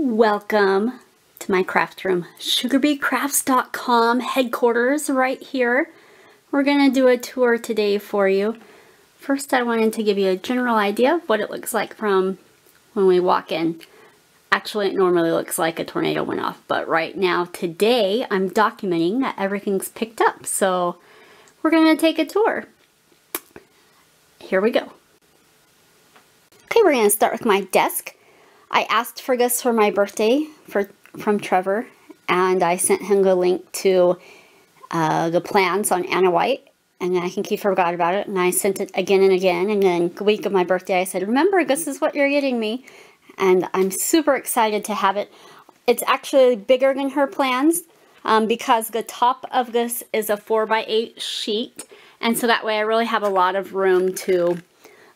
Welcome to my craft room. SugarBeeCrafts.com headquarters right here. We're going to do a tour today for you. First, I wanted to give you a general idea of what it looks like from when we walk in. Actually, it normally looks like a tornado went off, but right now, today, I'm documenting that everything's picked up. So we're going to take a tour. Here we go. Okay, we're going to start with my desk. I asked for this for my birthday from Trevor, and I sent him the link to the plans on Anna White, and I think he forgot about it, and I sent it again and again, and then the week of my birthday I said, remember, this is what you're getting me, and I'm super excited to have it. It's actually bigger than her plans because the top of this is a 4x8 sheet, and so that way I really have a lot of room to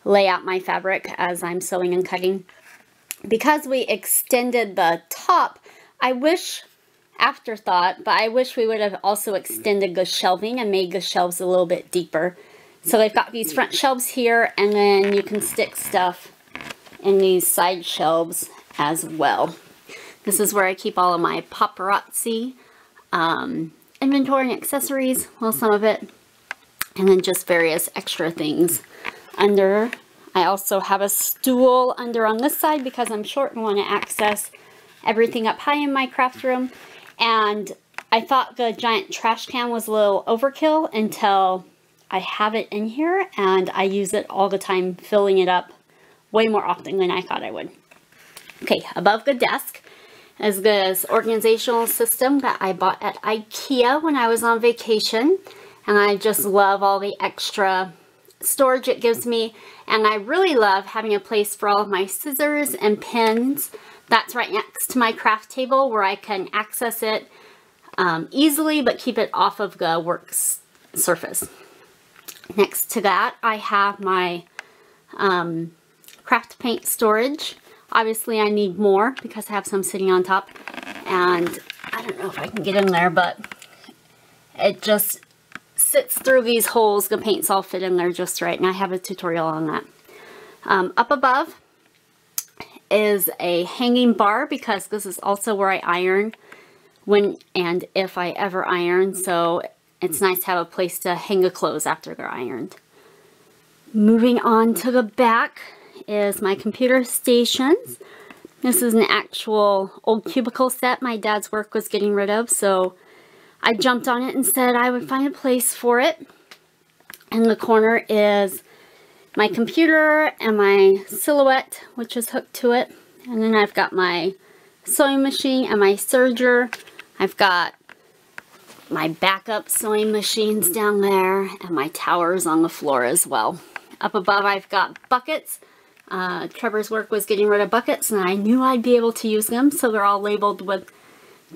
lay out my fabric as I'm sewing and cutting. Because we extended the top, I wish, afterthought, but I wish we would have also extended the shelving and made the shelves a little bit deeper. So they've got these front shelves here, and then you can stick stuff in these side shelves as well. This is where I keep all of my paparazzi inventory and accessories, well, some of it, and then just various extra things under. I also have a stool under on this side because I'm short and want to access everything up high in my craft room. And I thought the giant trash can was a little overkill until I have it in here and I use it all the time, filling it up way more often than I thought I would. Okay, above the desk is this organizational system that I bought at IKEA when I was on vacation. And I just love all the extra storage it gives me, and I really love having a place for all of my scissors and pins. That's right next to my craft table where I can access it easily but keep it off of the work surface. Next to that I have my craft paint storage. Obviously I need more because I have some sitting on top, and I don't know if I can get in there, but it just sits through these holes. The paints all fit in there just right, and I have a tutorial on that. Up above is a hanging bar because this is also where I iron when and if I ever iron, so it's nice to have a place to hang the clothes after they're ironed. Moving on to the back is my computer stations. This is an actual old cubicle set my dad's work was getting rid of, so I jumped on it and said I would find a place for it. In the corner is my computer and my silhouette, which is hooked to it. And then I've got my sewing machine and my serger. I've got my backup sewing machines down there and my towers on the floor as well. Up above I've got buckets. Trevor's work was getting rid of buckets, and I knew I'd be able to use them, so they're all labeled with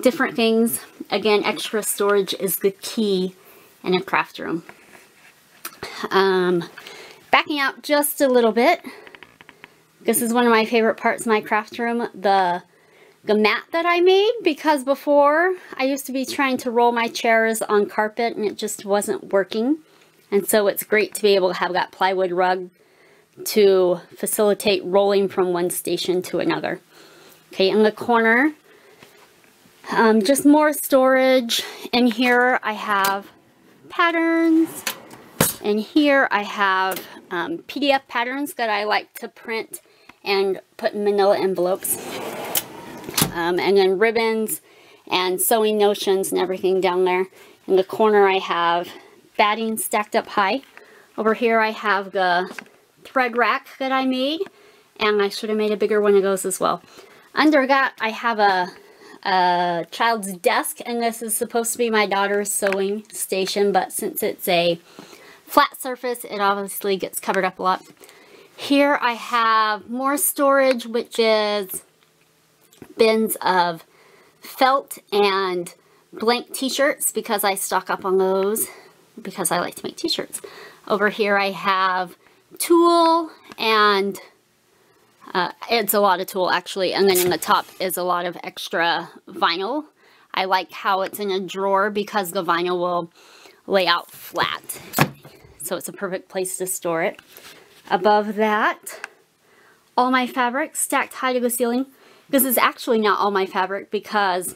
different things. Again, extra storage is the key in a craft room. Backing out just a little bit, this is one of my favorite parts of my craft room, the mat that I made, because before I used to be trying to roll my chairs on carpet and it just wasn't working. And so it's great to be able to have that plywood rug to facilitate rolling from one station to another. Okay, in the corner, just more storage. In here I have patterns. In here I have PDF patterns that I like to print and put in manila envelopes. And then ribbons and sewing notions and everything down there. In the corner I have batting stacked up high. Over here I have the thread rack that I made, and I should have made a bigger one of those as well. Under that I have a child's desk, and this is supposed to be my daughter's sewing station, but since it's a flat surface it obviously gets covered up a lot. Here I have more storage, which is bins of felt and blank t-shirts because I stock up on those because I like to make t-shirts. Over here I have tulle, and it's a lot of tulle actually, and then in the top is a lot of extra vinyl. I like how it's in a drawer because the vinyl will lay out flat, so it's a perfect place to store it. Above that, all my fabric stacked high to the ceiling. This is actually not all my fabric because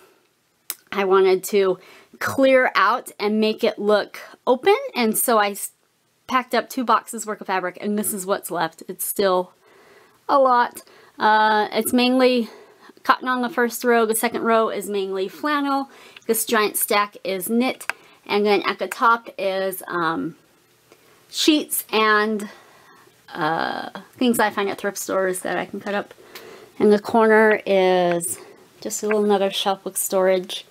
I wanted to clear out and make it look open, and so I packed up 2 boxes worth of fabric, and this is what's left. It's still a lot. It's mainly cotton on the first row. The second row is mainly flannel. This giant stack is knit, and then at the top is sheets and things I find at thrift stores that I can cut up. In the corner is just a little another shelf with storage.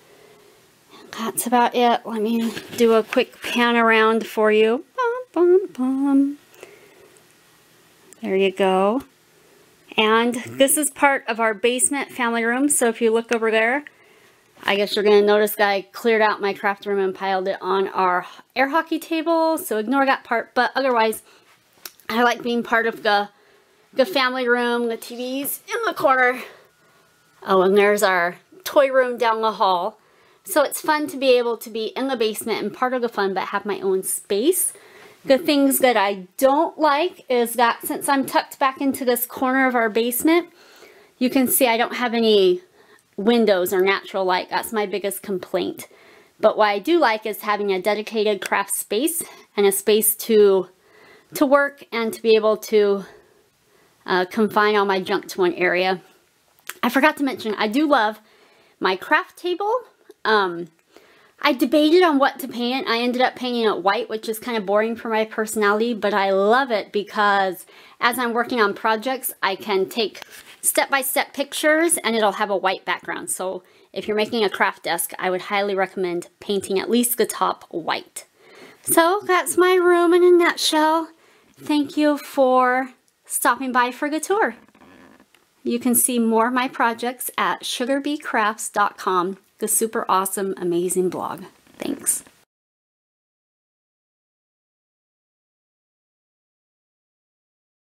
That's about it. Let me do a quick pan around for you. Bum, bum, bum. There you go. And this is part of our basement family room. So if you look over there, I guess you're going to notice that I cleared out my craft room and piled it on our air hockey table. So ignore that part. But otherwise, I like being part of the family room. The TV's in the corner. Oh, and there's our toy room down the hall. So it's fun to be able to be in the basement and part of the fun, but have my own space. The things that I don't like is that since I'm tucked back into this corner of our basement, you can see I don't have any windows or natural light. That's my biggest complaint. But what I do like is having a dedicated craft space and a space to work and to be able to confine all my junk to one area. I forgot to mention, I do love my craft table. I debated on what to paint. I ended up painting it white, which is kind of boring for my personality, but I love it because as I'm working on projects, I can take step-by-step pictures and it'll have a white background. So if you're making a craft desk, I would highly recommend painting at least the top white. So that's my room in a nutshell. Thank you for stopping by for the tour. You can see more of my projects at sugarbeecrafts.com. The super awesome, amazing blog. Thanks.